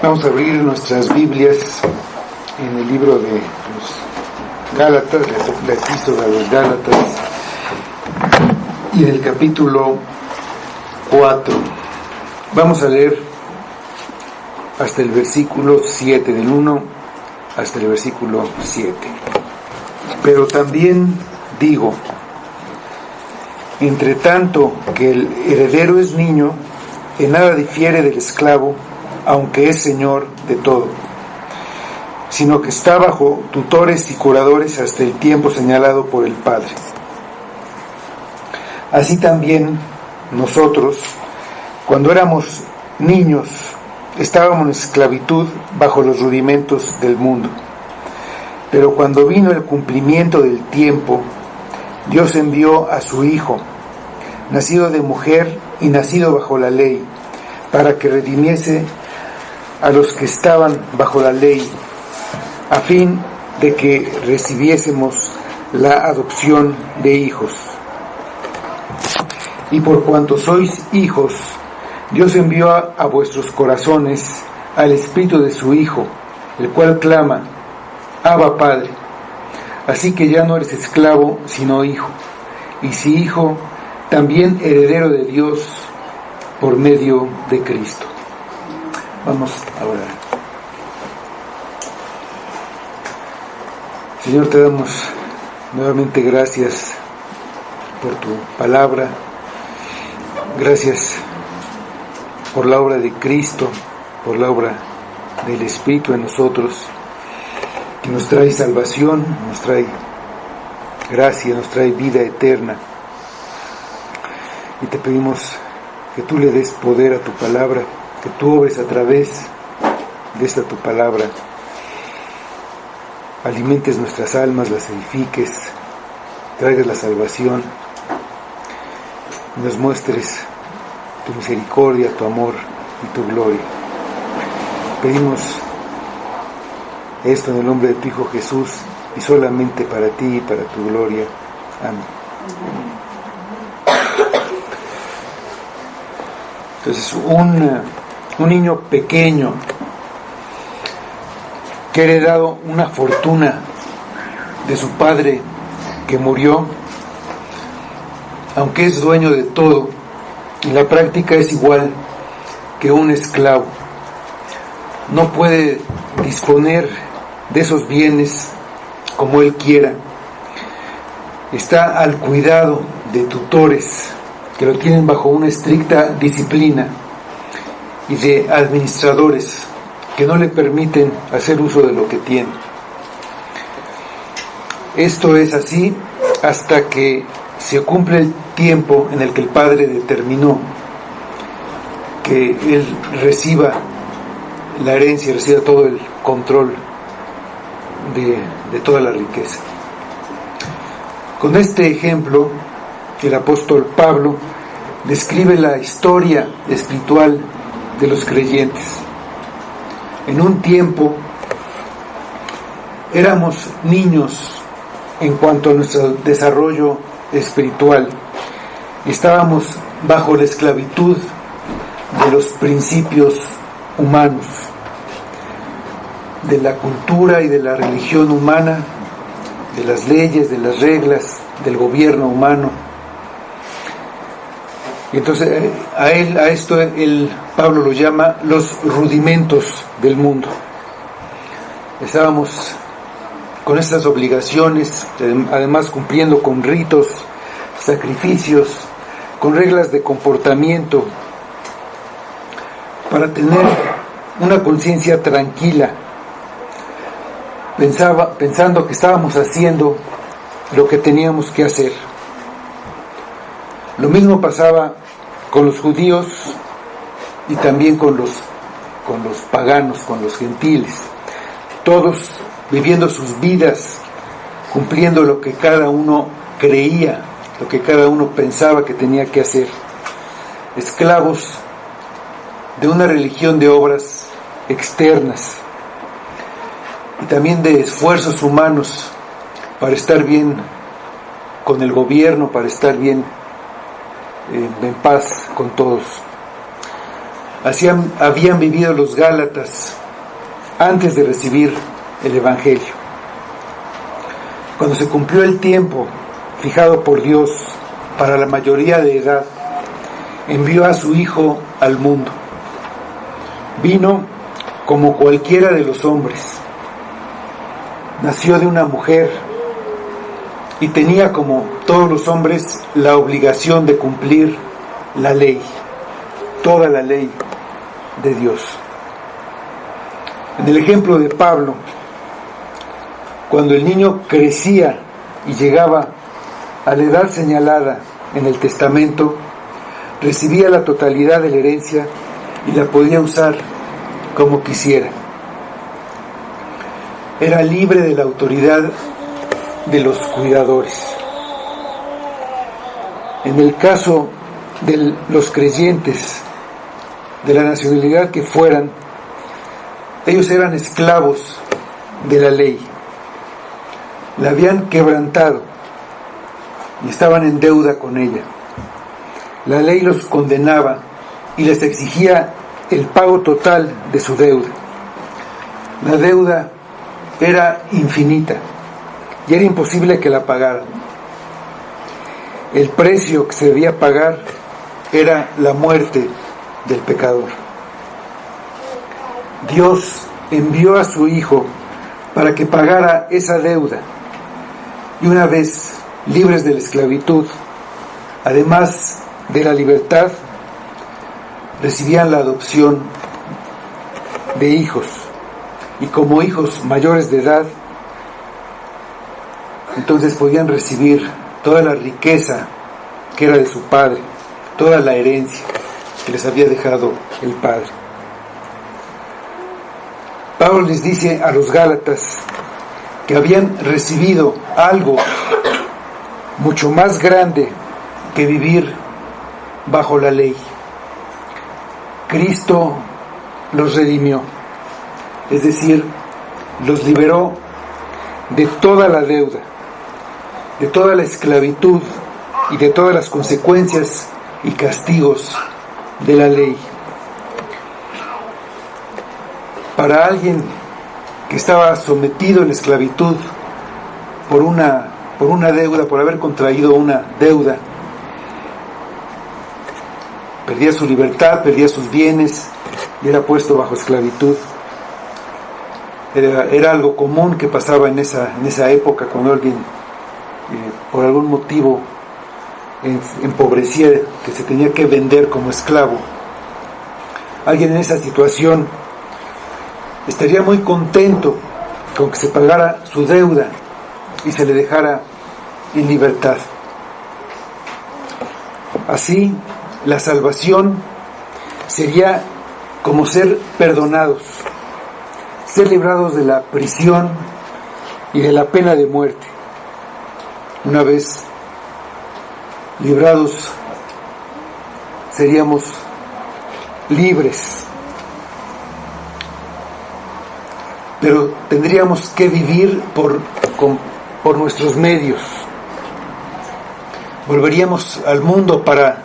Vamos a abrir nuestras Biblias en el libro de los Gálatas, la epístola de los Gálatas, y en el capítulo 4. Vamos a leer hasta el versículo 7, del 1 hasta el versículo 7. Pero también digo, entre tanto que el heredero es niño, en nada difiere del esclavo, aunque es señor de todo, sino que está bajo tutores y curadores hasta el tiempo señalado por el Padre. Así también nosotros, cuando éramos niños, estábamos en esclavitud bajo los rudimentos del mundo. Pero cuando vino el cumplimiento del tiempo, Dios envió a su Hijo, nacido de mujer y nacido bajo la ley, para que redimiese a los que estaban bajo la ley, a fin de que recibiésemos la adopción de hijos. Y por cuanto sois hijos, Dios envió a vuestros corazones al Espíritu de su Hijo, el cual clama, Abba, Padre. Así que ya no eres esclavo, sino hijo, y si hijo, también heredero de Dios por medio de Cristo. Vamos a orar. Señor, te damos nuevamente gracias por tu palabra. Gracias por la obra de Cristo, por la obra del Espíritu en nosotros, que nos trae salvación, nos trae gracia, nos trae vida eterna. Y te pedimos que tú le des poder a tu palabra, que tú obres a través de esta tu palabra, alimentes nuestras almas, las edifiques, traigas la salvación, y nos muestres tu misericordia, tu amor y tu gloria. Pedimos esto en el nombre de tu Hijo Jesús, y solamente para ti y para tu gloria. Amén. Entonces, un niño pequeño que ha heredado una fortuna de su padre que murió, aunque es dueño de todo, en la práctica es igual que un esclavo. No puede disponer de esos bienes como él quiera. Está al cuidado de tutores que lo tienen bajo una estricta disciplina y de administradores que no le permiten hacer uso de lo que tiene. Esto es así hasta que se cumple el tiempo en el que el Padre determinó que él reciba la herencia, reciba todo el control de toda la riqueza. Con este ejemplo, el apóstol Pablo describe la historia espiritual de los creyentes. En un tiempo éramos niños en cuanto a nuestro desarrollo espiritual. Estábamos bajo la esclavitud de los principios humanos, de la cultura y de la religión humana, de las leyes, de las reglas, del gobierno humano. Y entonces Pablo lo llama los rudimentos del mundo. Estábamos con estas obligaciones, además cumpliendo con ritos, sacrificios, con reglas de comportamiento, para tener una conciencia tranquila, pensando que estábamos haciendo lo que teníamos que hacer. Lo mismo pasaba con los judíos y también con los paganos, con los gentiles. Todos viviendo sus vidas, cumpliendo lo que cada uno creía, lo que cada uno pensaba que tenía que hacer. Esclavos de una religión de obras externas y también de esfuerzos humanos para estar bien con el gobierno, para estar bien en paz con todos. habían vivido los Gálatas antes de recibir el Evangelio. Cuando se cumplió el tiempo fijado por Dios para la mayoría de edad, envió a su Hijo al mundo. Vino como cualquiera de los hombres. Nació de una mujer y tenía, como todos los hombres, la obligación de cumplir la ley, toda la ley de Dios. En el ejemplo de Pablo, cuando el niño crecía y llegaba a la edad señalada en el testamento, recibía la totalidad de la herencia y la podía usar como quisiera. Era libre de la autoridad de los cuidadores. En el caso de los creyentes, de la nacionalidad que fueran, ellos eran esclavos de la ley. La habían quebrantado y estaban en deuda con ella. La ley los condenaba y les exigía el pago total de su deuda. La deuda era infinita y era imposible que la pagaran. El precio que se debía pagar era la muerte del pecador. Dios envió a su Hijo para que pagara esa deuda, y una vez libres de la esclavitud, además de la libertad, recibían la adopción de hijos, y como hijos mayores de edad, entonces podían recibir toda la riqueza que era de su padre, toda la herencia que les había dejado el Padre. Pablo les dice a los Gálatas que habían recibido algo mucho más grande que vivir bajo la ley. Cristo los redimió, es decir, los liberó de toda la deuda, de toda la esclavitud y de todas las consecuencias y castigos de la ley. Para alguien que estaba sometido en esclavitud por una deuda, por haber contraído una deuda, perdía su libertad, perdía sus bienes y era puesto bajo esclavitud. Era algo común que pasaba en esa época, cuando alguien por algún motivo empobrecía, que se tenía que vender como esclavo. Alguien en esa situación estaría muy contento con que se pagara su deuda y se le dejara en libertad. Así, la salvación sería como ser perdonados, ser librados de la prisión y de la pena de muerte. Una vez librados, seríamos libres, pero tendríamos que vivir por nuestros medios. Volveríamos al mundo para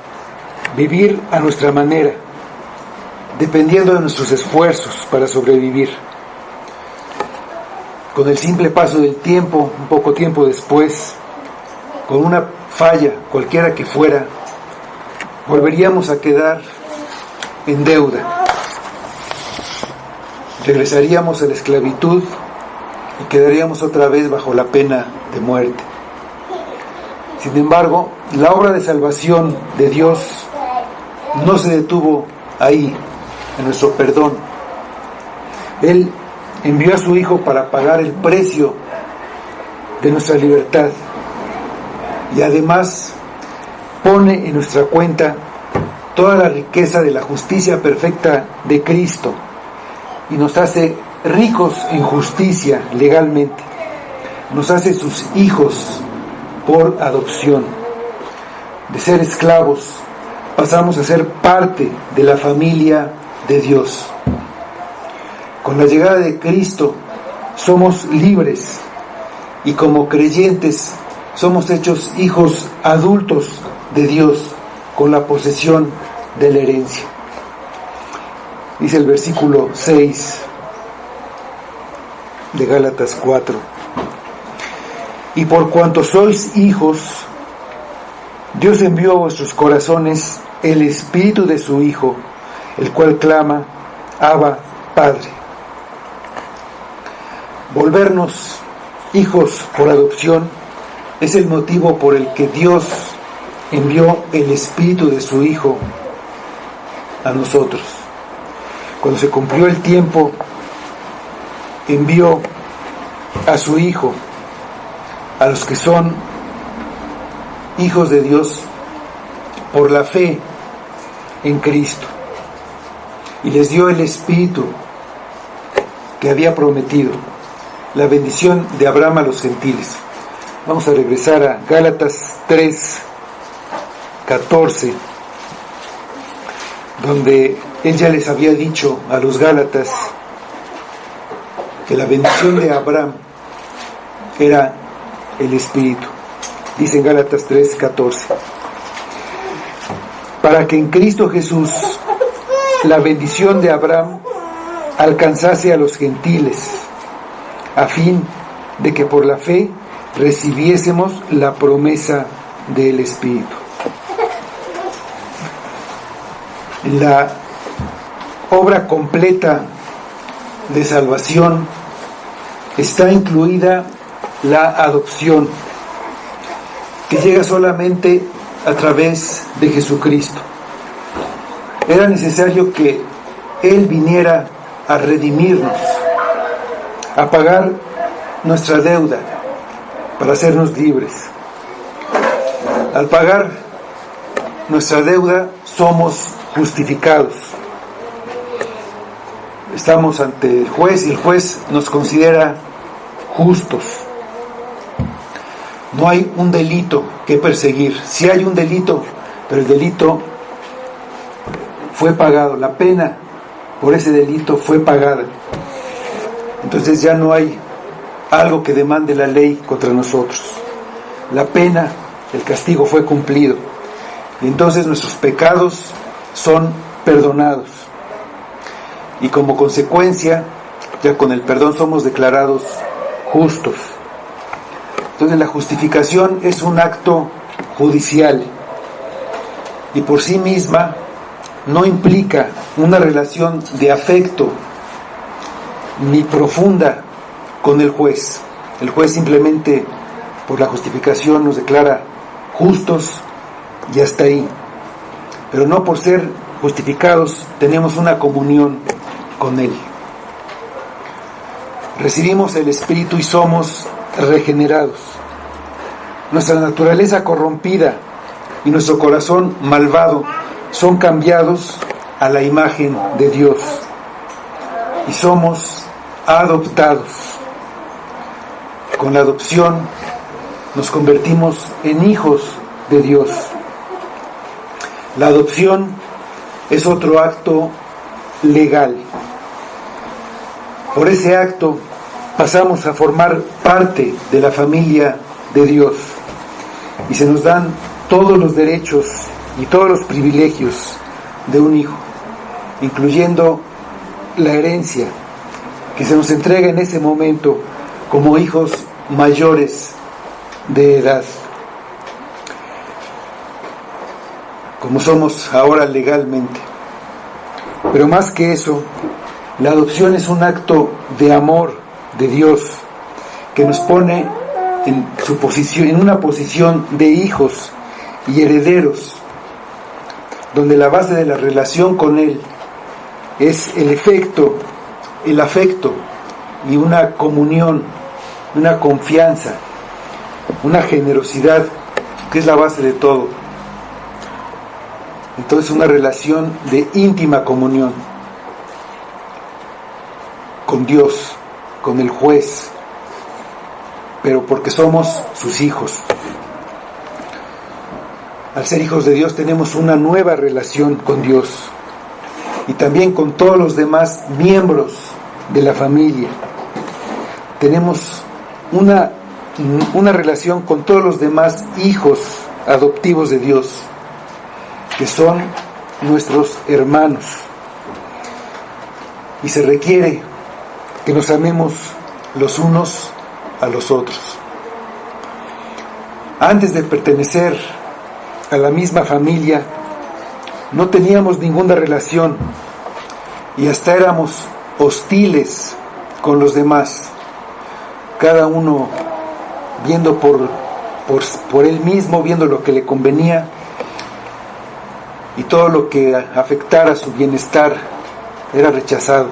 vivir a nuestra manera, dependiendo de nuestros esfuerzos para sobrevivir. Con el simple paso del tiempo, un poco tiempo después, con una falla, cualquiera que fuera, volveríamos a quedar en deuda. Regresaríamos a la esclavitud y quedaríamos otra vez bajo la pena de muerte. Sin embargo, la obra de salvación de Dios no se detuvo ahí, en nuestro perdón. Él envió a su Hijo para pagar el precio de nuestra libertad y además pone en nuestra cuenta toda la riqueza de la justicia perfecta de Cristo y nos hace ricos en justicia legalmente, nos hace sus hijos por adopción. De ser esclavos pasamos a ser parte de la familia de Dios. Con la llegada de Cristo somos libres y como creyentes somos hechos hijos adultos de Dios con la posesión de la herencia. Dice el versículo 6 de Gálatas 4: y por cuanto sois hijos, Dios envió a vuestros corazones el Espíritu de su Hijo, el cual clama: Abba, Padre. Volvernos hijos por adopción es el motivo por el que Dios envió el Espíritu de su Hijo a nosotros. Cuando se cumplió el tiempo, envió a su Hijo a los que son hijos de Dios por la fe en Cristo, y les dio el Espíritu que había prometido, la bendición de Abraham a los gentiles. Vamos a regresar a Gálatas 3:14, donde él ya les había dicho a los Gálatas que la bendición de Abraham era el Espíritu. Dice en Gálatas 3:14: para que en Cristo Jesús la bendición de Abraham alcanzase a los gentiles, a fin de que por la fe recibiésemos la promesa del Espíritu. En la obra completa de salvación está incluida la adopción, que llega solamente a través de Jesucristo. Era necesario que Él viniera a redimirnos, a pagar nuestra deuda para hacernos libres. Al pagar nuestra deuda somos justificados. Estamos ante el juez y el juez nos considera justos. No hay un delito que perseguir. Sí hay un delito, pero el delito fue pagado. La pena por ese delito fue pagada. Entonces ya no hay algo que demande la ley contra nosotros. La pena, el castigo fue cumplido. Y entonces nuestros pecados son perdonados. Y como consecuencia, ya con el perdón somos declarados justos. Entonces la justificación es un acto judicial y por sí misma no implica una relación de afecto ni profunda con el juez. El juez simplemente por la justificación nos declara justos y hasta ahí. Pero no por ser justificados tenemos una comunión con Él. Recibimos el Espíritu y somos regenerados. Nuestra naturaleza corrompida y nuestro corazón malvado son cambiados a la imagen de Dios y somos adoptados. Con la adopción nos convertimos en hijos de Dios. La adopción es otro acto legal. Por ese acto pasamos a formar parte de la familia de Dios y se nos dan todos los derechos y todos los privilegios de un hijo, incluyendo la herencia que se nos entrega en ese momento como hijos mayores de edad, como somos ahora legalmente. Pero más que eso, la adopción es un acto de amor de Dios que nos pone en su posición, en una posición de hijos y herederos, donde la base de la relación con Él es el afecto y una comunión, una confianza, una generosidad que es la base de todo. Entonces una relación de íntima comunión con Dios, con el juez, pero porque somos sus hijos. Al ser hijos de Dios tenemos una nueva relación con Dios y también con todos los demás miembros de la familia. Tenemos una relación con todos los demás hijos adoptivos de Dios, que son nuestros hermanos. y se requiere que nos amemos los unos a los otros. Antes de pertenecer a la misma familia, no teníamos ninguna relación y hasta éramos hostiles con los demás, cada uno viendo por él mismo, viendo lo que le convenía, y todo lo que afectara su bienestar era rechazado.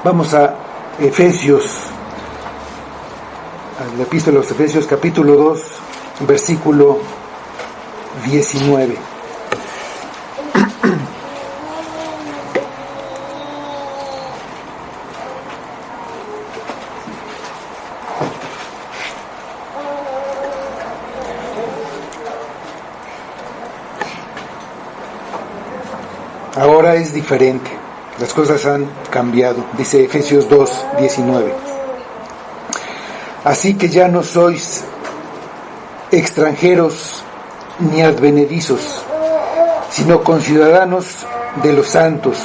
Vamos a Efesios, a la epístola de los Efesios, capítulo 2, versículo 19. Ahora es diferente, las cosas han cambiado, dice Efesios 2, 19. Así que ya no sois extranjeros ni advenedizos, sino conciudadanos de los santos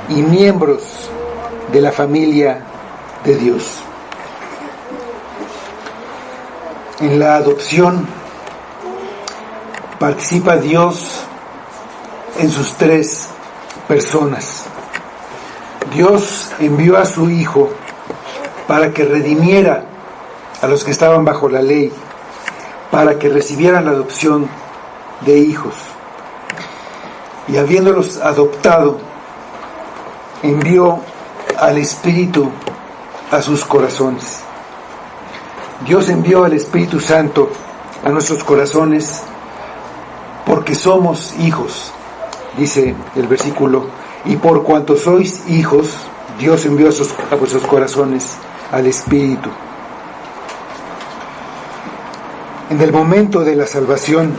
y miembros de la familia de Dios. En la adopción participa Dios en sus tres personas. Dios envió a su Hijo para que redimiera a los que estaban bajo la ley, para que recibieran la adopción de hijos. Y habiéndolos adoptado, envió al Espíritu a sus corazones. Dios envió al Espíritu Santo a nuestros corazones porque somos hijos. Dice el versículo, y por cuanto sois hijos, Dios envió a vuestros corazones al Espíritu. En el momento de la salvación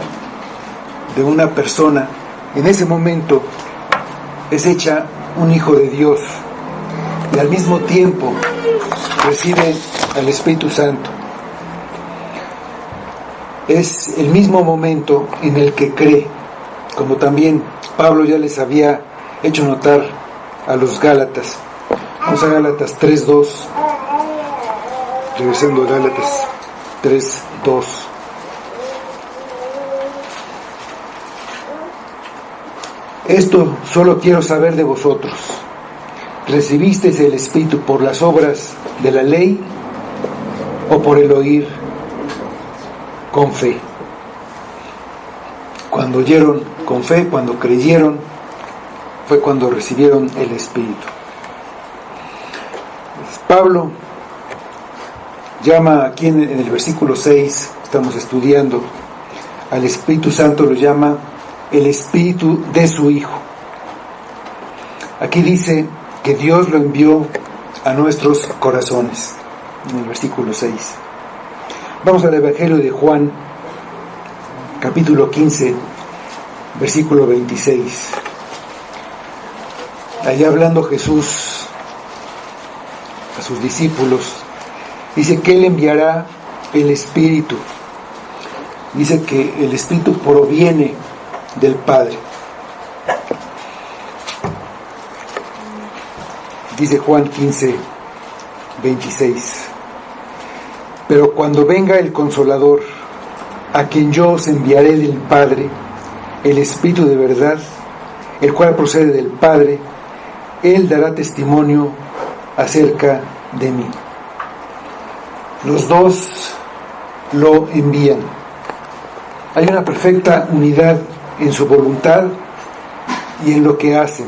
de una persona, en ese momento es hecha un hijo de Dios y al mismo tiempo recibe al Espíritu Santo. Es el mismo momento en el que cree, como también Pablo ya les había hecho notar a los Gálatas. Vamos a Gálatas 3:2, regresando a Gálatas 3:2. Esto solo quiero saber de vosotros. ¿Recibisteis el Espíritu por las obras de la ley o por el oír con fe? Cuando oyeron con fe, cuando creyeron, fue cuando recibieron el Espíritu. Pablo llama aquí en el versículo 6, estamos estudiando, al Espíritu Santo lo llama el Espíritu de su Hijo. Aquí dice que Dios lo envió a nuestros corazones, en el versículo 6. Vamos al Evangelio de Juan, capítulo 15, versículo 26. Allá hablando Jesús a sus discípulos, dice que Él enviará el Espíritu. Dice que el Espíritu proviene del Padre. Dice Juan 15, 26. Pero cuando venga el Consolador, a quien yo os enviaré del Padre, el Espíritu de verdad, el cual procede del Padre, Él dará testimonio acerca de mí. Los dos lo envían. Hay una perfecta unidad en su voluntad y en lo que hacen.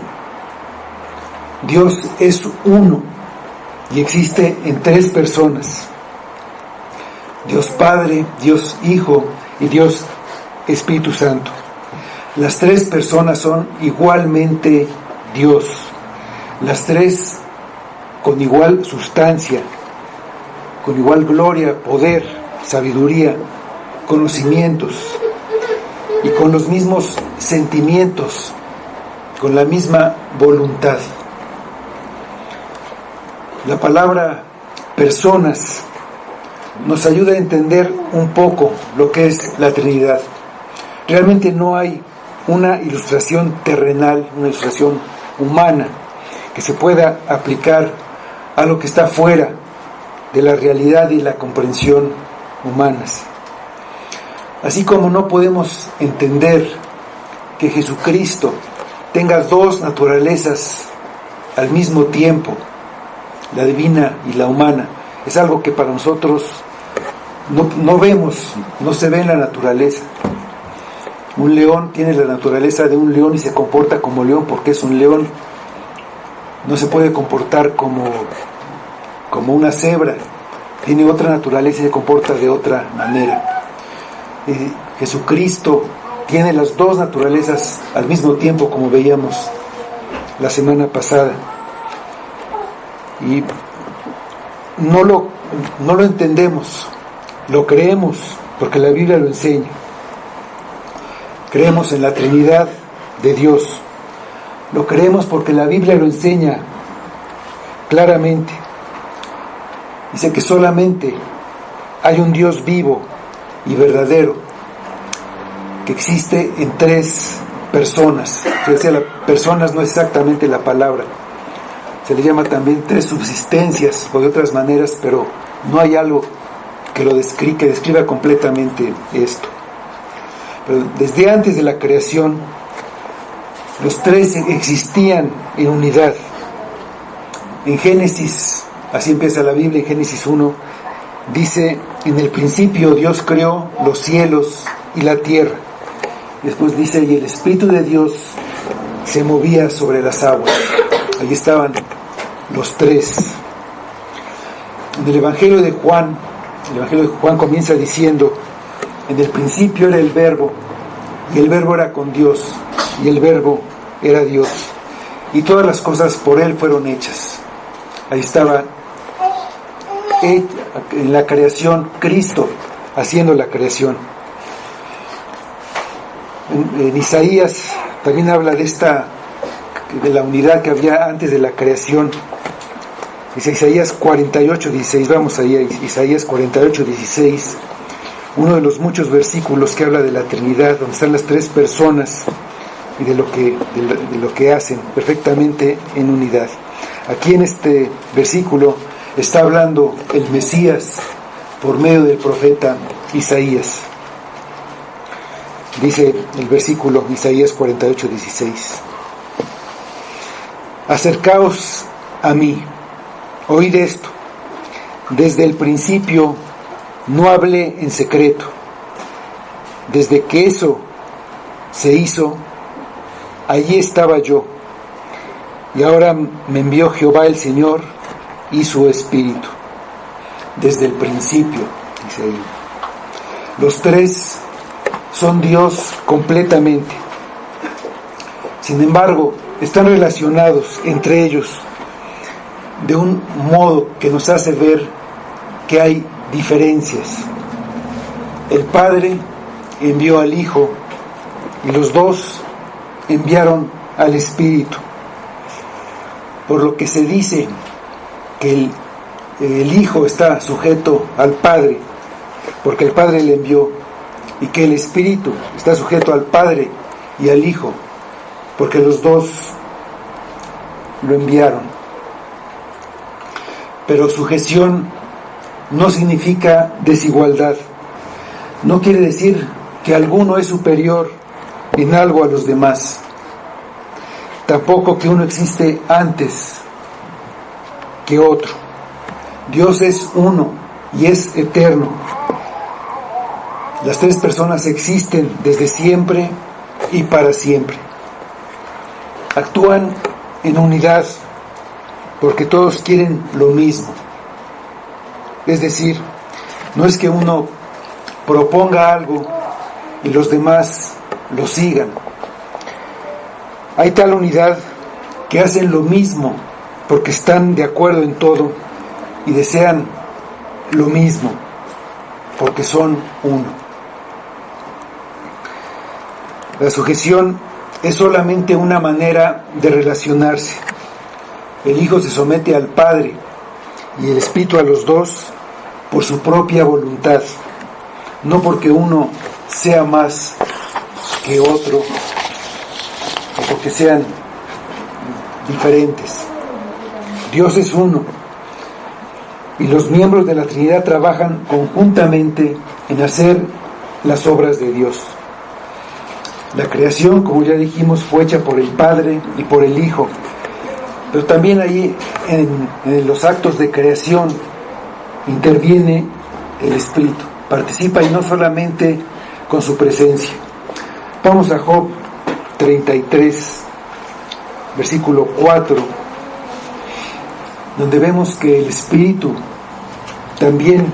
Dios es uno y existe en tres personas: Dios Padre, Dios Hijo y Dios Espíritu Santo. Las tres personas son igualmente Dios, las tres con igual sustancia, con igual gloria, poder, sabiduría, conocimientos y con los mismos sentimientos, con la misma voluntad. La palabra personas nos ayuda a entender un poco lo que es la Trinidad. Realmente no hay una ilustración terrenal, una ilustración humana que se pueda aplicar a lo que está fuera de la realidad y la comprensión humanas. Así como no podemos entender que Jesucristo tenga dos naturalezas al mismo tiempo, la divina y la humana, es algo que para nosotros no vemos, no se ve en la naturaleza. Un león tiene la naturaleza de un león y se comporta como león porque es un león. No se puede comportar como una cebra, tiene otra naturaleza y se comporta de otra manera. Jesucristo tiene las dos naturalezas al mismo tiempo, como veíamos la semana pasada, y no lo entendemos, lo creemos porque la Biblia lo enseña. Creemos en la Trinidad de Dios, lo creemos porque la Biblia lo enseña claramente. Dice que solamente hay un Dios vivo y verdadero, que existe en tres personas. O sea, personas no es exactamente la palabra, se le llama también tres subsistencias o de otras maneras, pero no hay algo que describa completamente esto. Pero desde antes de la creación, los tres existían en unidad. En Génesis, así empieza la Biblia, en Génesis 1, dice: en el principio Dios creó los cielos y la tierra. Después dice: y el Espíritu de Dios se movía sobre las aguas. Allí estaban los tres. En el Evangelio de Juan comienza diciendo: en el principio era el Verbo, y el Verbo era con Dios, y el Verbo era Dios, y todas las cosas por Él fueron hechas. Ahí estaba en la creación, Cristo haciendo la creación. En Isaías también habla de la unidad que había antes de la creación. Dice Isaías 48:16, vamos ahí a Isaías 48:16, uno de los muchos versículos que habla de la Trinidad, donde están las tres personas y de lo que hacen perfectamente en unidad. Aquí en este versículo está hablando el Mesías por medio del profeta Isaías. Dice el versículo Isaías 48:16: acercaos a mí, oíd esto. Desde el principio no hablé en secreto. Desde que eso se hizo, allí estaba yo. Y ahora me envió Jehová el Señor y su Espíritu. Desde el principio, dice ahí. Los tres son Dios completamente. Sin embargo, están relacionados entre ellos de un modo que nos hace ver que hay diferencias. El Padre envió al Hijo y los dos enviaron al Espíritu. Por lo que se dice que el Hijo está sujeto al Padre, porque el Padre le envió, y que el Espíritu está sujeto al Padre y al Hijo, porque los dos lo enviaron. Pero sujeción no significa desigualdad. No quiere decir que alguno es superior en algo a los demás. Tampoco que uno existe antes que otro. Dios es uno y es eterno. Las tres personas existen desde siempre y para siempre. Actúan en unidad porque todos quieren lo mismo. Es decir, no es que uno proponga algo y los demás lo sigan. Hay tal unidad que hacen lo mismo porque están de acuerdo en todo y desean lo mismo porque son uno. La sujeción es solamente una manera de relacionarse. El Hijo se somete al Padre y el Espíritu a los dos por su propia voluntad, no porque uno sea más que otro o porque sean diferentes. Dios es uno, y los miembros de la Trinidad trabajan conjuntamente en hacer las obras de Dios. La creación, como ya dijimos, fue hecha por el Padre y por el Hijo, pero también ahí en los actos de creación interviene el Espíritu, participa, y no solamente con su presencia. Vamos a Job 33, versículo 4, donde vemos que el Espíritu también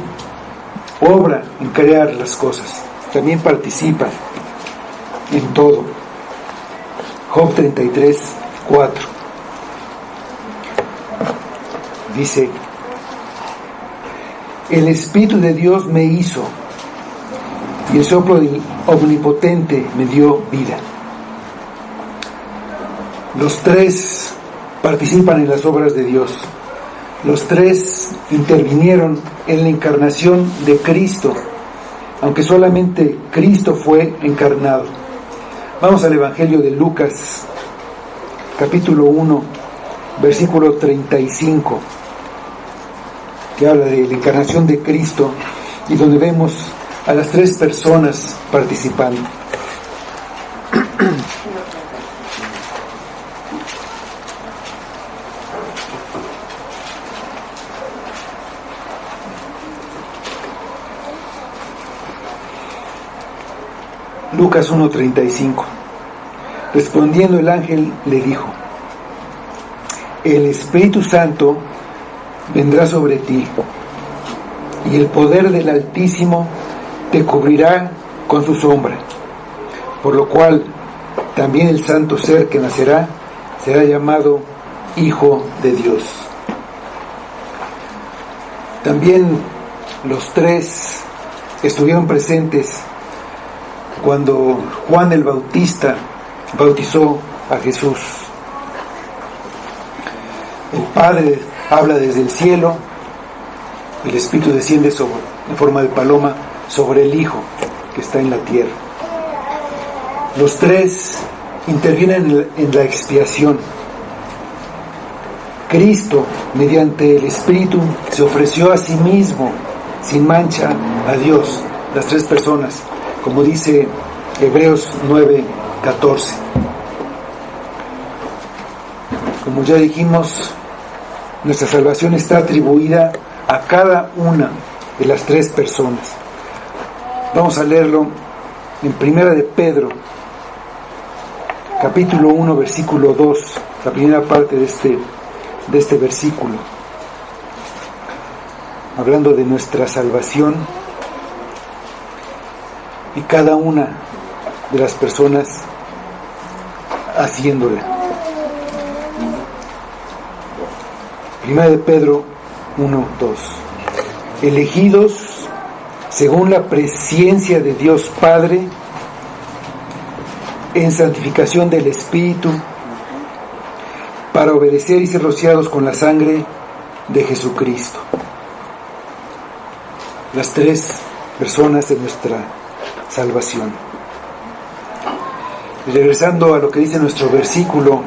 obra en crear las cosas, también participa en todo. Job 33, 4 dice: el Espíritu de Dios me hizo, y el soplo del Omnipotente me dio vida. Los tres participan en las obras de Dios. Los tres intervinieron en la encarnación de Cristo, aunque solamente Cristo fue encarnado. Vamos al Evangelio de Lucas, capítulo 1, versículo 35, que habla de la encarnación de Cristo, y donde vemos a las tres personas participando. Lucas 1:35. Respondiendo el ángel le dijo: el Espíritu Santo vendrá sobre ti, y el poder del Altísimo te cubrirá con su sombra, por lo cual también el santo ser que nacerá será llamado Hijo de Dios. También los tres estuvieron presentes cuando Juan el Bautista bautizó a Jesús. El Padre habla desde el cielo, el Espíritu desciende en forma de paloma sobre el Hijo que está en la tierra. Los tres intervienen en la expiación. Cristo, mediante el Espíritu, se ofreció a sí mismo sin mancha a Dios, las tres personas, como dice Hebreos 9:14. Como ya dijimos, nuestra salvación está atribuida a cada una de las tres personas. Vamos a leerlo en Primera de Pedro, capítulo 1, versículo 2, la primera parte de este versículo, hablando de nuestra salvación y cada una de las personas haciéndola. Primera de Pedro 1, 2. Elegidos según la presciencia de Dios Padre, en santificación del Espíritu, para obedecer y ser rociados con la sangre de Jesucristo. Las tres personas de nuestra salvación. Y regresando a lo que dice nuestro versículo,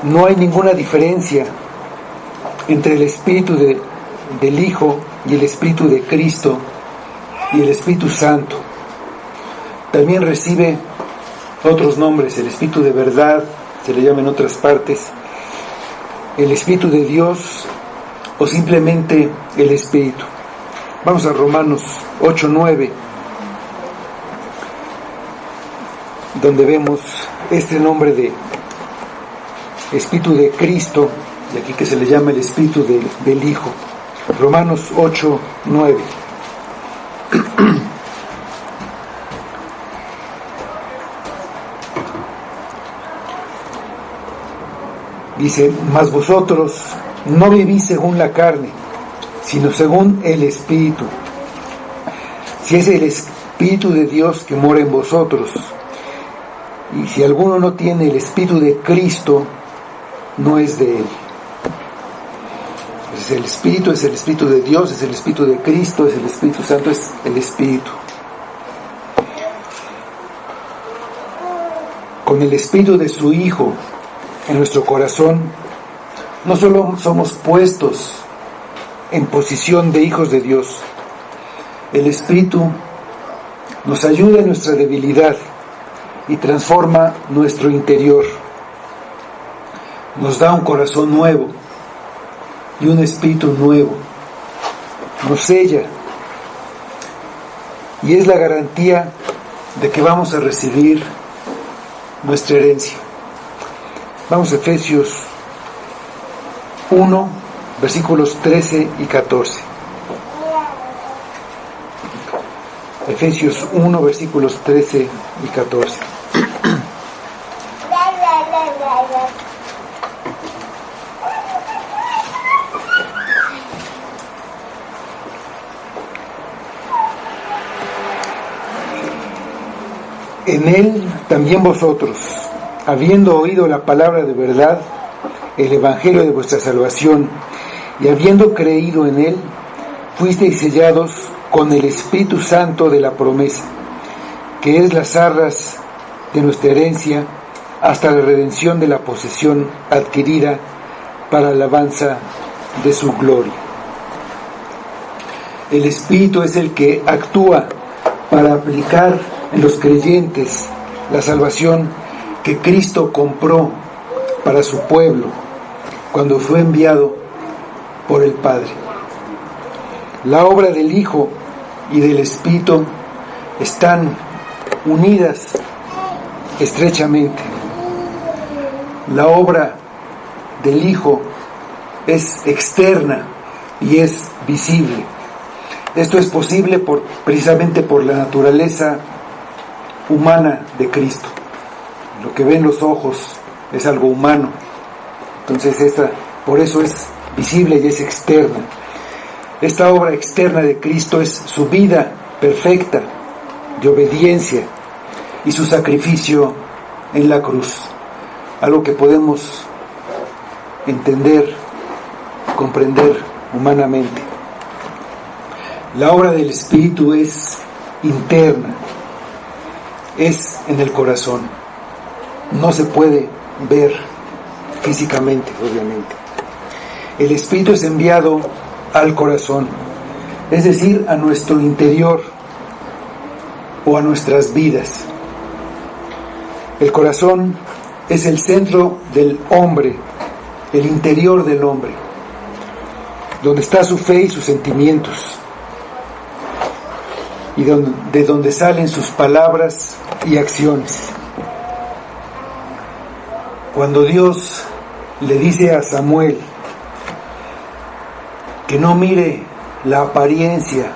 no hay ninguna diferencia entre el Espíritu del Hijo y el Espíritu de Cristo y el Espíritu Santo. También recibe otros nombres: el Espíritu de verdad, se le llama en otras partes, el Espíritu de Dios, o simplemente el Espíritu. Vamos a Romanos 8:9, donde vemos este nombre de Espíritu de Cristo, y aquí que se le llama el Espíritu del Hijo. Romanos 8:9. Dice: mas vosotros no vivís según la carne, sino según el Espíritu, si es el Espíritu de Dios que mora en vosotros. Y si alguno no tiene el Espíritu de Cristo, no es de él. Entonces el Espíritu es el Espíritu de Dios, es el Espíritu de Cristo, es el Espíritu Santo, es el Espíritu. Con el Espíritu de su Hijo en nuestro corazón, no solo somos puestos en posición de hijos de Dios, el Espíritu nos ayuda en nuestra debilidad y transforma nuestro interior. Nos da un corazón nuevo y un espíritu nuevo. Nos sella y es la garantía de que vamos a recibir nuestra herencia. Vamos a Efesios 1, versículos 13 y 14. Efesios 1, versículos 13 y 14. En él también vosotros, habiendo oído la palabra de verdad, el evangelio de vuestra salvación, y habiendo creído en él, fuisteis sellados con el Espíritu Santo de la promesa, que es las arras de nuestra herencia, hasta la redención de la posesión adquirida para alabanza de su gloria. El Espíritu es el que actúa para aplicar en los creyentes la salvación que Cristo compró para su pueblo cuando fue enviado por el Padre. La obra del Hijo y del Espíritu están unidas estrechamente. La obra del Hijo es externa y es visible. Esto es posible precisamente por la naturaleza humana de Cristo. Lo que ven los ojos es algo humano. Entonces por eso es visible y es externa. Esta obra externa de Cristo es su vida perfecta de obediencia y su sacrificio en la cruz. Algo que podemos entender, comprender humanamente. La obra del Espíritu es interna, es en el corazón. No se puede ver físicamente, obviamente. El Espíritu es enviado al corazón, es decir, a nuestro interior o a nuestras vidas. El corazón es el centro del hombre, el interior del hombre, donde está su fe y sus sentimientos, y de donde salen sus palabras y acciones. Cuando Dios le dice a Samuel que no mire la apariencia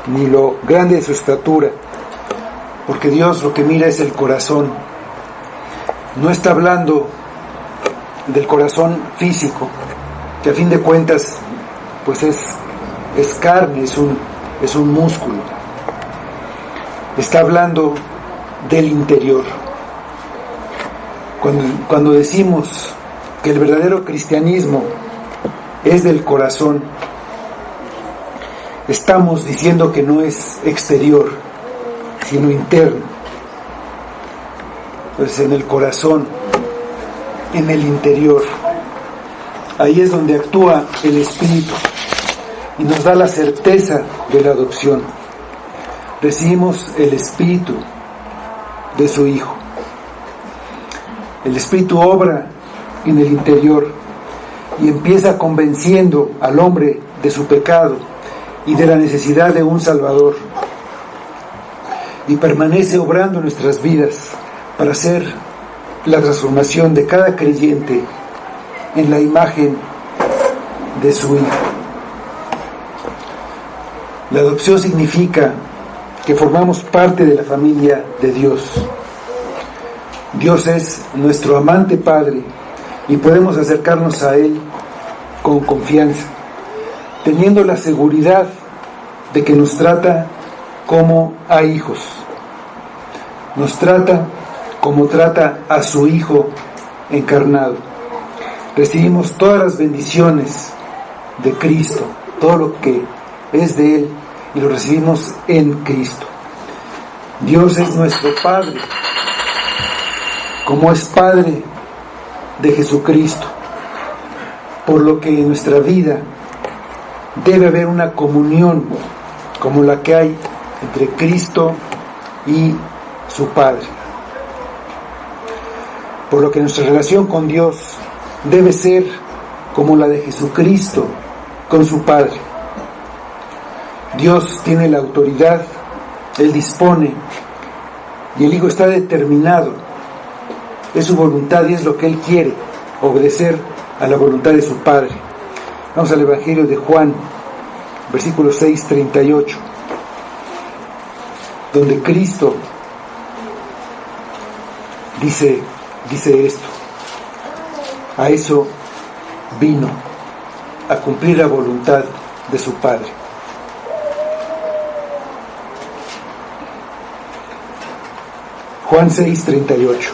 ni lo grande de su estatura, porque Dios lo que mira es el corazón, no está hablando del corazón físico, que a fin de cuentas pues es carne, es un músculo. Está hablando del interior. Cuando decimos que el verdadero cristianismo es del corazón, estamos diciendo que no es exterior, sino interno. Pues en el corazón, en el interior, ahí es donde actúa el Espíritu y nos da la certeza de la adopción. Recibimos el Espíritu de su Hijo. El Espíritu obra en el interior y empieza convenciendo al hombre de su pecado y de la necesidad de un Salvador, y permanece obrando en nuestras vidas para hacer la transformación de cada creyente en la imagen de su Hijo. La adopción significa que formamos parte de la familia de Dios. Dios es nuestro amante Padre y podemos acercarnos a Él con confianza, teniendo la seguridad de que nos trata como a hijos. Nos trata como trata a su Hijo encarnado. Recibimos todas las bendiciones de Cristo, todo lo que es de Él, y lo recibimos en Cristo. Dios es nuestro Padre. Como es Padre de Jesucristo, por lo que en nuestra vida debe haber una comunión como la que hay entre Cristo y su Padre. Por lo que nuestra relación con Dios debe ser como la de Jesucristo con su Padre. Dios tiene la autoridad, Él dispone, y el Hijo está determinado. Es su voluntad y es lo que Él quiere, obedecer a la voluntad de su Padre. Vamos al Evangelio de Juan, versículo 6:38, donde Cristo dice esto: a eso vino, a cumplir la voluntad de su Padre. Juan 6:38,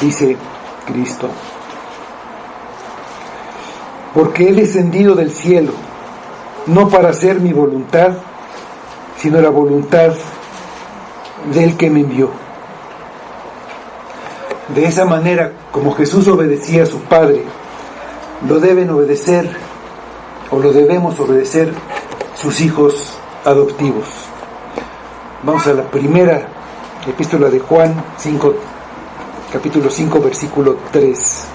dice Cristo: porque he descendido del cielo, no para hacer mi voluntad, sino la voluntad del que me envió. De esa manera, como Jesús obedecía a su Padre, lo deben obedecer, o lo debemos obedecer, sus hijos adoptivos. Vamos a la primera epístola de Juan, capítulo 5, versículo 3.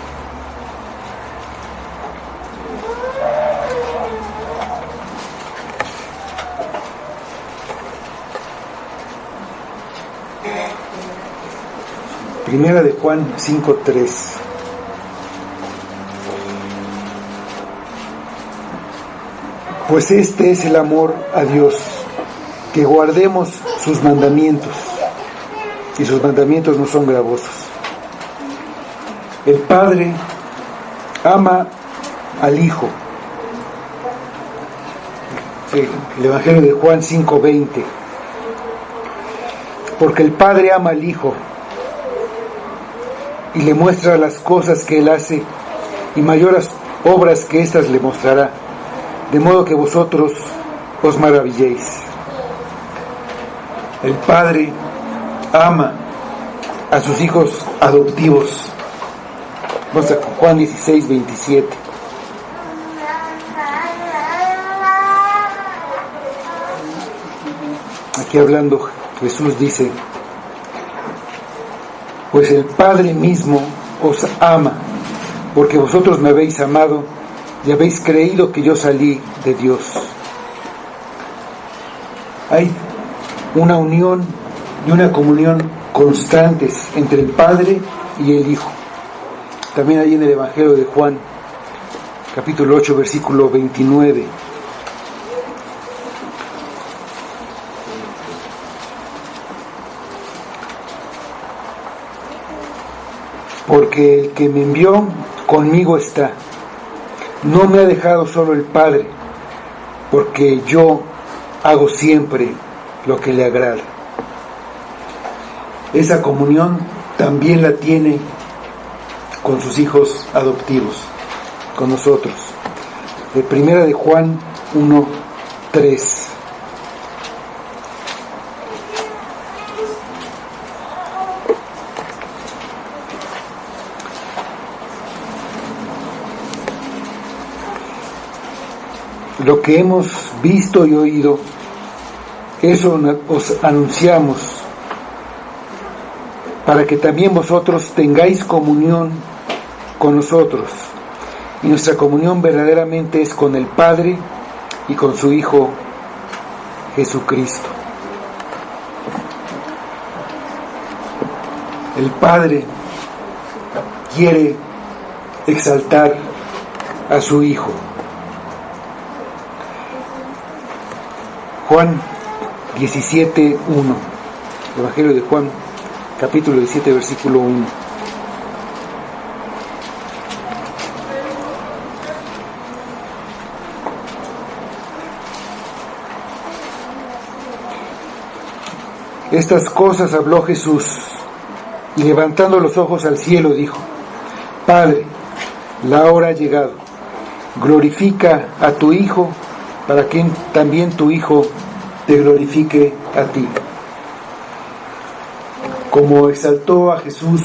Primera de Juan 5:3. Pues este es el amor a Dios, que guardemos sus mandamientos, y sus mandamientos no son gravosos. El Padre ama al Hijo. El Evangelio de Juan 5:20. Porque el Padre ama al Hijo y le muestra las cosas que Él hace, y mayores obras que éstas le mostrará, de modo que vosotros os maravilléis. El Padre ama a sus hijos adoptivos. Vamos a Juan 16:27. Aquí hablando, Jesús dice: pues el Padre mismo os ama, porque vosotros me habéis amado y habéis creído que yo salí de Dios. Hay una unión y una comunión constantes entre el Padre y el Hijo. También hay en el Evangelio de Juan, capítulo 8, versículo 29. Porque el que me envió conmigo está. No me ha dejado solo el Padre, porque yo hago siempre lo que le agrada. Esa comunión también la tiene con sus hijos adoptivos, con nosotros. De Primera de Juan 1:3. Lo que hemos visto y oído, eso os anunciamos, para que también vosotros tengáis comunión con nosotros. Y nuestra comunión verdaderamente es con el Padre y con su Hijo Jesucristo. El Padre quiere exaltar a su Hijo. Juan 17:1. Evangelio de Juan, capítulo 17, versículo 1. Estas cosas habló Jesús, y levantando los ojos al cielo dijo: Padre, la hora ha llegado. Glorifica a tu Hijo, para que también tu Hijo te glorifique a ti. Como exaltó a Jesús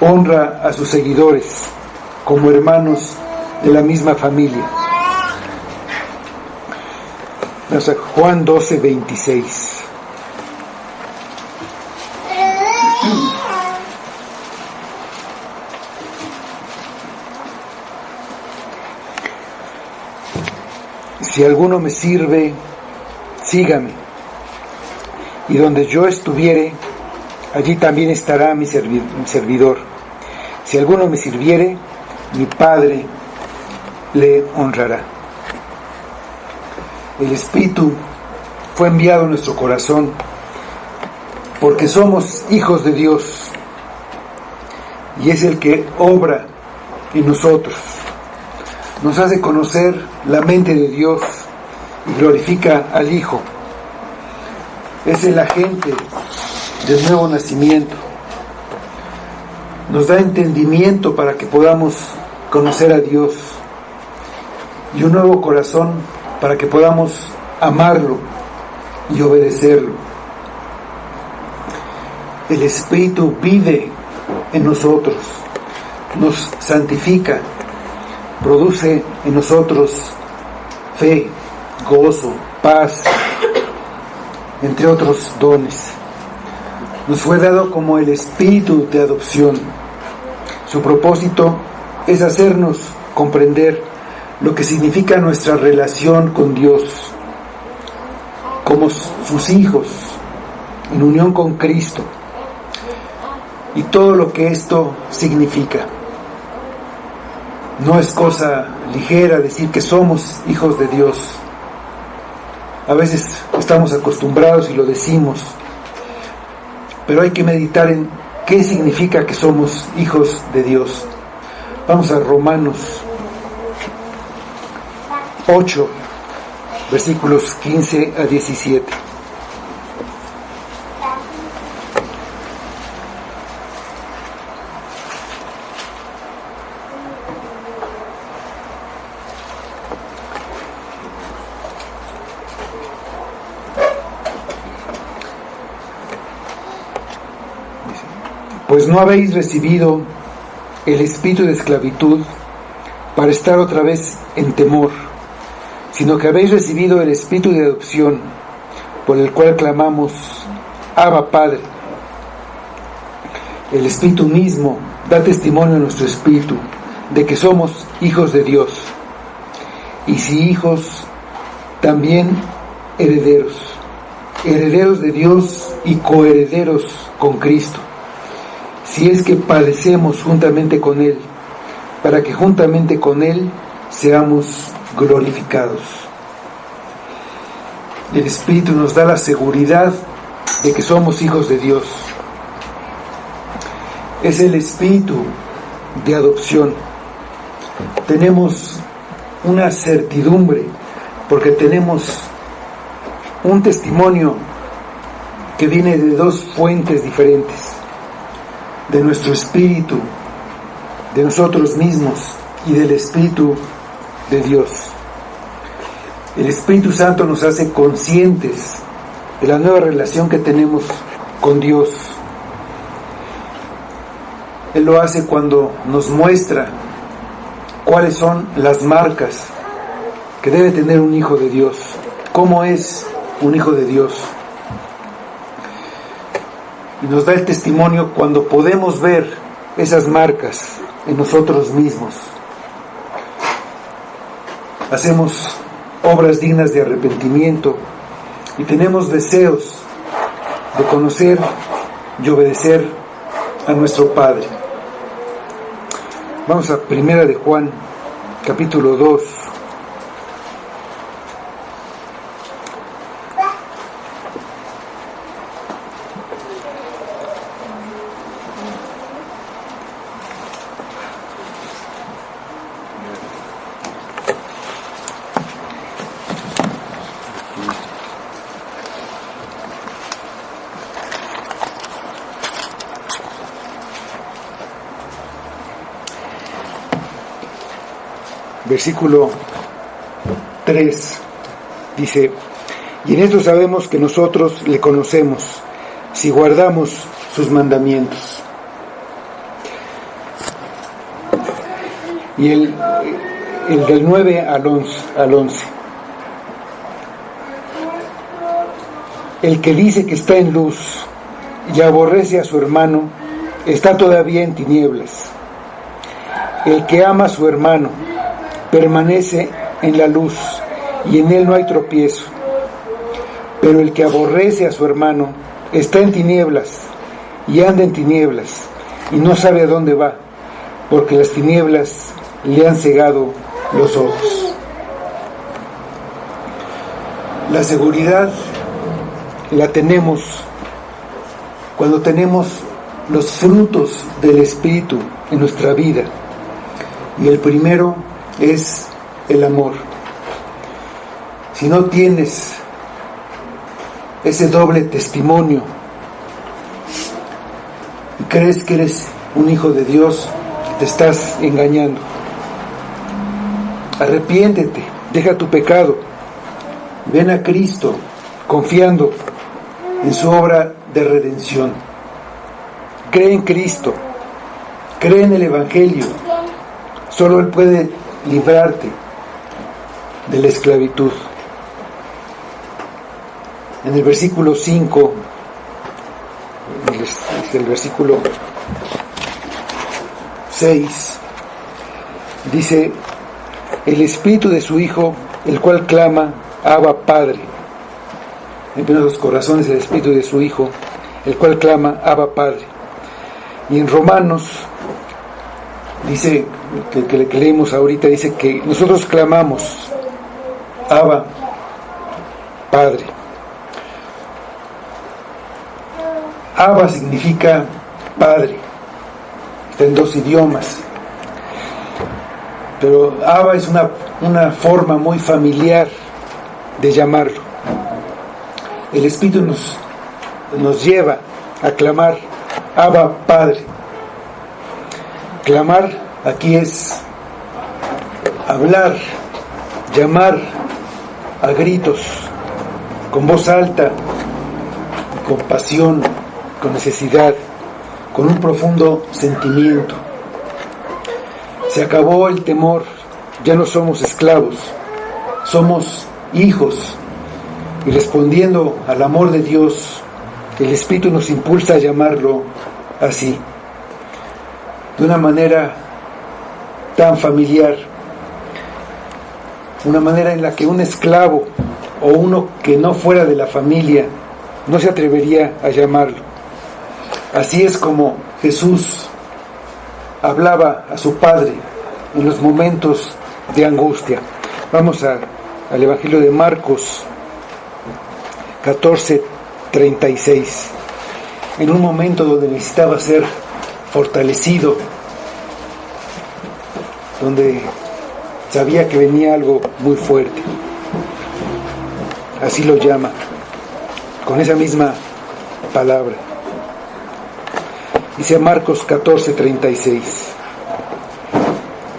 honra a sus seguidores como hermanos de la misma familia. Juan 12:26. Si alguno me sirve, sígame, y donde yo estuviere, allí también estará mi servidor. Si alguno me sirviere, mi Padre le honrará. El Espíritu fue enviado a nuestro corazón porque somos hijos de Dios y es el que obra en nosotros. Nos hace conocer la mente de Dios y glorifica al Hijo. Es el agente del nuevo nacimiento. Nos da entendimiento para que podamos conocer a Dios y un nuevo corazón para que podamos amarlo y obedecerlo. El Espíritu vive en nosotros, nos santifica, produce en nosotros fe, gozo, paz, entre otros dones. Nos fue dado como el espíritu de adopción. Su propósito es hacernos comprender lo que significa nuestra relación con Dios, como sus hijos, en unión con Cristo, y todo lo que esto significa. No es cosa ligera decir que somos hijos de Dios. A veces estamos acostumbrados y lo decimos, pero hay que meditar en qué significa que somos hijos de Dios. Vamos a Romanos 8, versículos 15 a 17. Pues no habéis recibido el espíritu de esclavitud para estar otra vez en temor, sino que habéis recibido el espíritu de adopción, por el cual clamamos, Abba, Padre. El espíritu mismo da testimonio a nuestro espíritu de que somos hijos de Dios, y si hijos, también herederos, herederos de Dios y coherederos con Cristo, si es que padecemos juntamente con Él, para que juntamente con Él seamos glorificados. El Espíritu nos da la seguridad de que somos hijos de Dios. Es el Espíritu de adopción. Tenemos una certidumbre porque tenemos un testimonio que viene de dos fuentes diferentes: de nuestro espíritu, de nosotros mismos y del Espíritu de Dios. El Espíritu Santo nos hace conscientes de la nueva relación que tenemos con Dios. Él lo hace cuando nos muestra cuáles son las marcas que debe tener un hijo de Dios, cómo es un hijo de Dios. Y nos da el testimonio cuando podemos ver esas marcas en nosotros mismos. Hacemos obras dignas de arrepentimiento y tenemos deseos de conocer y obedecer a nuestro Padre. Vamos a Primera de Juan, capítulo 2. Versículo 3 dice: y en esto sabemos que nosotros le conocemos, si guardamos sus mandamientos. y el del 9 al 11. El que dice que está en luz y aborrece a su hermano, está todavía en tinieblas. El que ama a su hermano permanece en la luz, y en él no hay tropiezo. Pero el que aborrece a su hermano está en tinieblas, y anda en tinieblas, y no sabe a dónde va, porque las tinieblas le han cegado los ojos. La seguridad la tenemos cuando tenemos los frutos del Espíritu en nuestra vida. Y el primero es el amor. Si no tienes ese doble testimonio y crees que eres un hijo de Dios, te estás engañando. Arrepiéntete, deja tu pecado, ven a Cristo confiando en su obra de redención. Cree en Cristo, cree en el Evangelio. Solo Él puede librarte de la esclavitud. En el versículo 5, el versículo 6, dice: el Espíritu de su Hijo, el cual clama, Abba, Padre. En nuestros corazones el Espíritu de su Hijo, el cual clama, Abba, Padre. Y en Romanos dice, que leímos ahorita, dice que nosotros clamamos, Abba, Padre. Abba significa Padre, está en 2 idiomas, pero Abba es una forma muy familiar de llamarlo. El Espíritu nos lleva a clamar, Abba, Padre. Clamar aquí es hablar, llamar a gritos, con voz alta, con pasión, con necesidad, con un profundo sentimiento. Se acabó el temor, ya no somos esclavos, somos hijos, y respondiendo al amor de Dios, el Espíritu nos impulsa a llamarlo así, de una manera tan familiar, una manera en la que un esclavo o uno que no fuera de la familia no se atrevería a llamarlo. Así es como Jesús hablaba a su Padre en los momentos de angustia. Vamos al Evangelio de Marcos 14:36. En un momento donde necesitaba ser fortalecido, donde sabía que venía algo muy fuerte. Así lo llama, con esa misma palabra. Dice Marcos 14:36.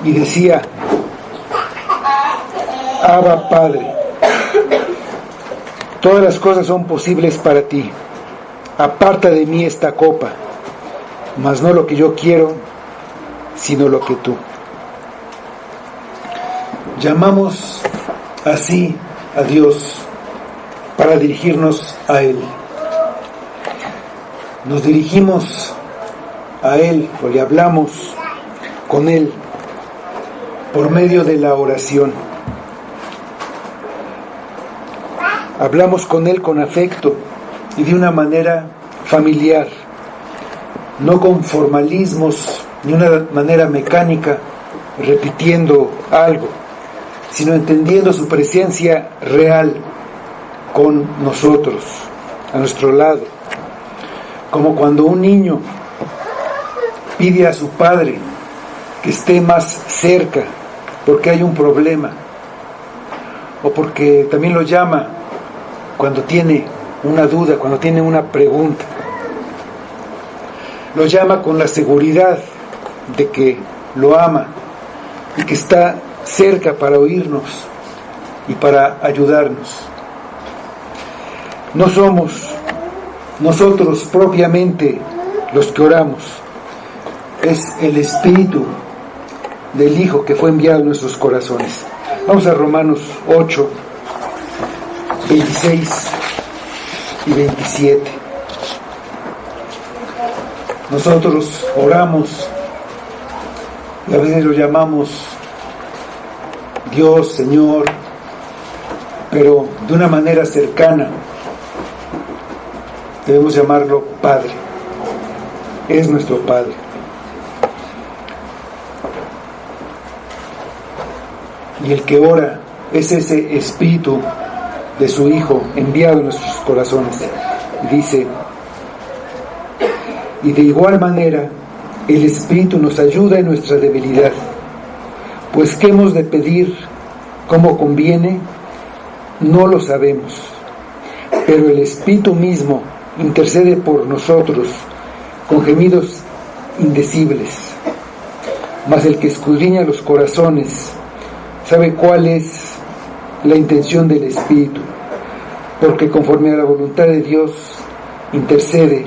Y decía, Abba, Padre, todas las cosas son posibles para ti. Aparta de mí esta copa, mas no lo que yo quiero, sino lo que tú. Llamamos así a Dios para dirigirnos a Él. Nos dirigimos a Él o le hablamos con Él por medio de la oración. Hablamos con Él con afecto y de una manera familiar, no con formalismos ni una manera mecánica repitiendo algo, sino entendiendo su presencia real con nosotros, a nuestro lado, como cuando un niño pide a su padre que esté más cerca porque hay un problema, o porque también lo llama cuando tiene una duda, cuando tiene una pregunta. Lo llama con la seguridad de que lo ama y que está cerca para oírnos y para ayudarnos. No somos nosotros propiamente los que oramos, es el Espíritu del Hijo que fue enviado en nuestros corazones. Vamos a Romanos 8, 26 y 27. Nosotros oramos y a veces lo llamamos Dios, Señor, pero de una manera cercana debemos llamarlo Padre. Es nuestro Padre. Y el que ora es ese Espíritu de su Hijo enviado en nuestros corazones. Y dice: y de igual manera el Espíritu nos ayuda en nuestra debilidad, pues ¿qué hemos de pedir como conviene? No lo sabemos, pero el Espíritu mismo intercede por nosotros con gemidos indecibles. Mas el que escudriña los corazones sabe cuál es la intención del Espíritu, porque conforme a la voluntad de Dios intercede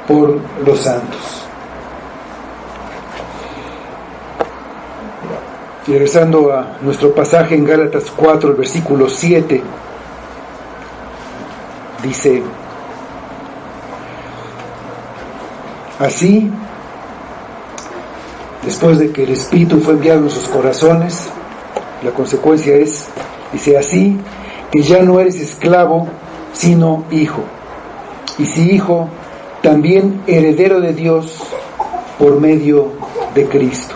por los santos. Y regresando a nuestro pasaje en Gálatas 4, el versículo 7, dice: así, después de que el Espíritu fue enviado en nuestros corazones, la consecuencia es, dice, así que ya no eres esclavo, sino hijo. Y si hijo, también heredero de Dios por medio de Cristo.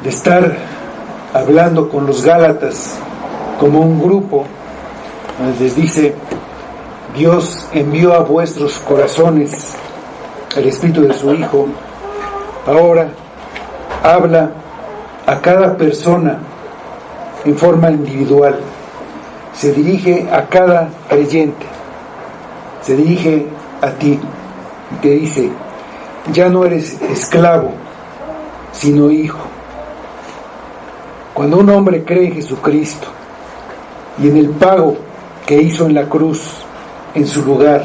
De estar hablando con los Gálatas como un grupo, les dice: Dios envió a vuestros corazones el Espíritu de su Hijo. Ahora habla a cada persona en forma individual, se dirige a cada creyente, se dirige a ti y te dice: ya no eres esclavo, sino hijo. Cuando un hombre cree en Jesucristo y en el pago que hizo en la cruz en su lugar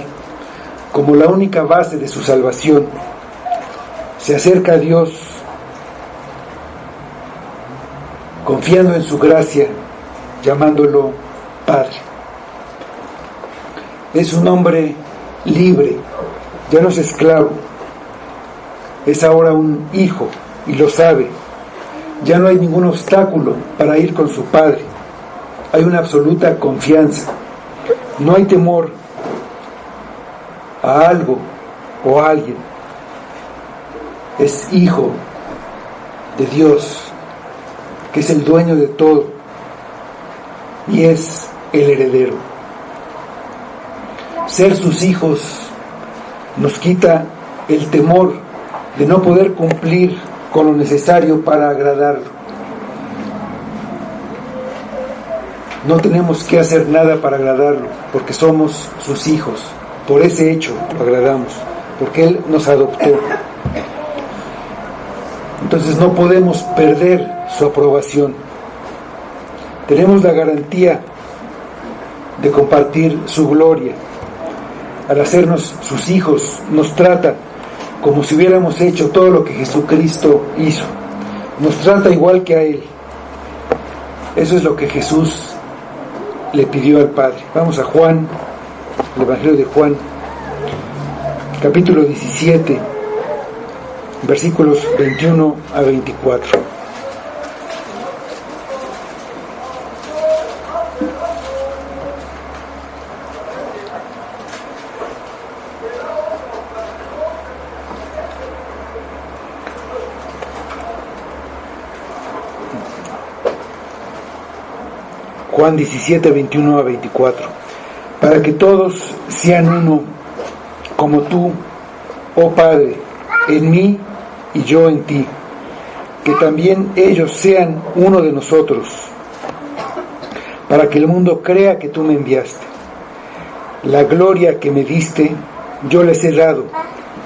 como la única base de su salvación, se acerca a Dios confiando en su gracia, llamándolo Padre. Es un hombre libre, ya no es esclavo, es ahora un hijo y lo sabe. Ya no hay ningún obstáculo para ir con su Padre, hay una absoluta confianza, no hay temor a algo o a alguien. Es hijo de Dios, que es el dueño de todo y es el heredero. Ser sus hijos nos quita el temor de no poder cumplir con lo necesario para agradarlo. No tenemos que hacer nada para agradarlo, porque somos sus hijos. Por ese hecho lo agradamos, porque Él nos adoptó. Entonces no podemos perder su aprobación. Tenemos la garantía de compartir su gloria. Al hacernos sus hijos, nos trata como si hubiéramos hecho todo lo que Jesucristo hizo. Nos trata igual que a Él. Eso es lo que Jesús le pidió al Padre. Vamos a Juan, el Evangelio de Juan, capítulo 17, versículos 21 a 24. Juan 17, 21 a 24. Para que todos sean uno, como tú, oh Padre, en mí y yo en ti, que también ellos sean uno de nosotros, para que el mundo crea que tú me enviaste. La gloria que me diste, yo les he dado,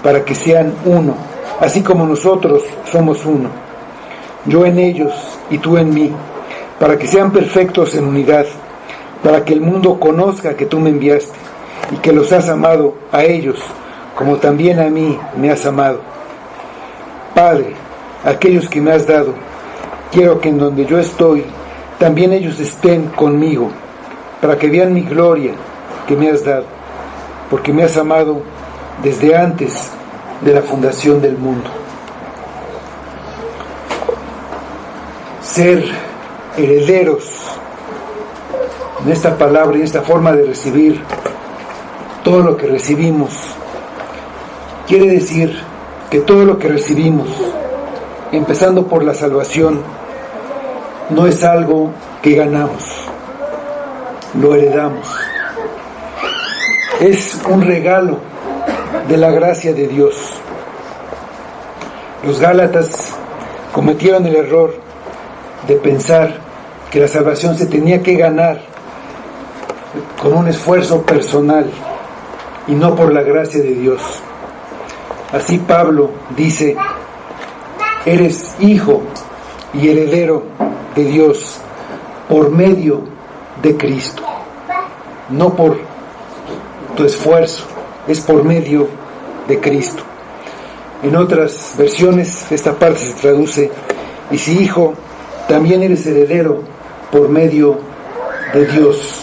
para que sean uno, así como nosotros somos uno, yo en ellos y tú en mí, para que sean perfectos en unidad, para que el mundo conozca que tú me enviaste y que los has amado a ellos, como también a mí me has amado. Padre, aquellos que me has dado. Quiero que en donde yo estoy, también ellos estén conmigo, para que vean mi gloria que me has dado, porque me has amado desde antes de la fundación del mundo. Ser herederos en esta palabra y esta forma de recibir todo lo que recibimos, quiere decir que todo lo que recibimos, empezando por la salvación, no es algo que ganamos, lo heredamos. Es un regalo de la gracia de Dios. Los Gálatas cometieron el error de pensar que la salvación se tenía que ganar con un esfuerzo personal y no por la gracia de Dios. Así Pablo dice: eres hijo y heredero de Dios por medio de Cristo, no por tu esfuerzo, es por medio de Cristo. En otras versiones esta parte se traduce: y si hijo, también eres heredero por medio de Dios.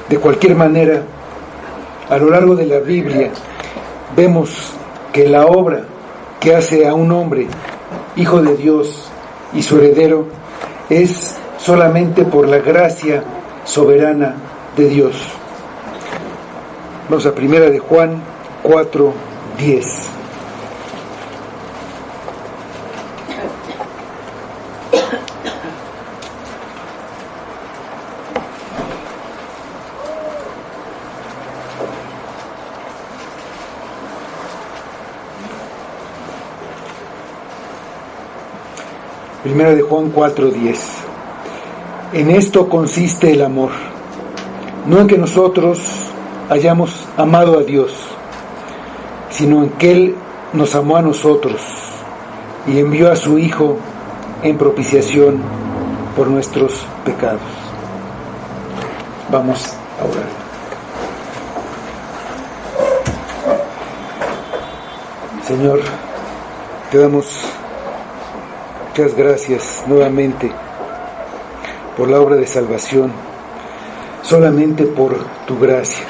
De cualquier manera, a lo largo de la Biblia vemos que la obra que hace a un hombre hijo de Dios y su heredero es solamente por la gracia soberana de Dios. Vamos a 1 de Juan 4:10. Primera de Juan 4:10. En esto consiste el amor, no en que nosotros hayamos amado a Dios, sino en que Él nos amó a nosotros y envió a su Hijo en propiciación por nuestros pecados. Vamos a orar. Señor, te damos muchas gracias nuevamente por la obra de salvación, solamente por tu gracia,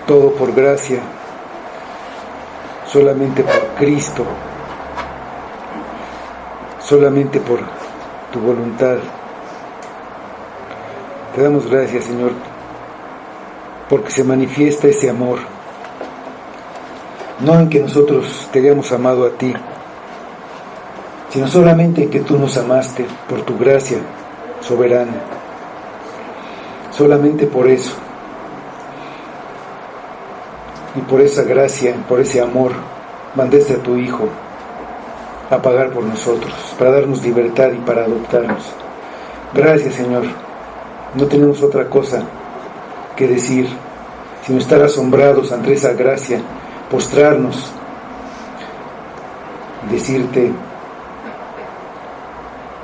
todo por gracia, solamente por Cristo, solamente por tu voluntad. Te damos gracias, Señor, porque se manifiesta ese amor, no en que nosotros te hayamos amado a ti, sino solamente en que tú nos amaste por tu gracia soberana. Solamente por eso, y por esa gracia, por ese amor, mandaste a tu Hijo a pagar por nosotros, para darnos libertad y para adoptarnos. Gracias, Señor. No tenemos otra cosa que decir, sino estar asombrados ante esa gracia, postrarnos, decirte: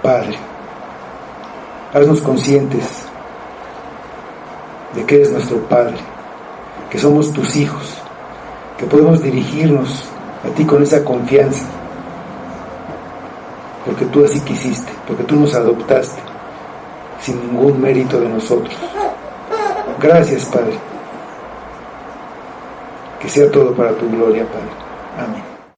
Padre, haznos conscientes de que eres nuestro Padre, que somos tus hijos, que podemos dirigirnos a ti con esa confianza, porque tú así quisiste, porque tú nos adoptaste sin ningún mérito de nosotros. Gracias, Padre. Que sea todo para tu gloria, Padre. Amén.